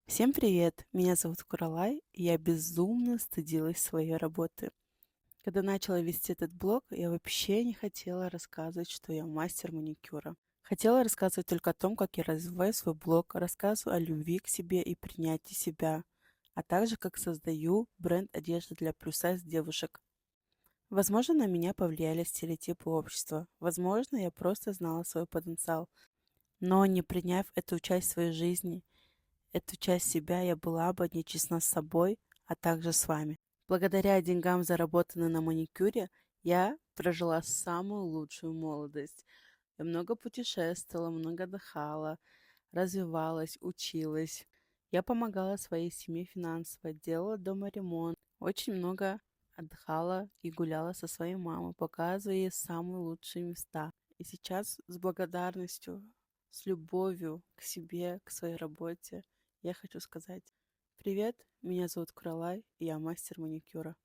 Всем привет! Меня зовут Куралай, и я безумно стыдилась своей работы. Когда начала вести этот блог, я вообще не хотела рассказывать, что я мастер маникюра. Хотела рассказывать только о том, как я развиваю свой блог, рассказываю о любви к себе и принятии себя, а также как создаю бренд одежды для плюс-сайз девушек. Возможно, на меня повлияли стереотипы общества. Возможно, я просто знала свой потенциал. Но не приняв эту часть своей жизни, эту часть себя, я была бы нечестна с собой, а также с вами. Благодаря деньгам, заработанным на маникюре, я прожила самую лучшую молодость. Я много путешествовала, много отдыхала, развивалась, училась. Я помогала своей семье финансово, делала дома ремонт. Очень много отдыхала и гуляла со своей мамой, показывая ей самые лучшие места. И сейчас с благодарностью, с любовью к себе, к своей работе, я хочу сказать: привет, меня зовут Куралай, и я мастер маникюра.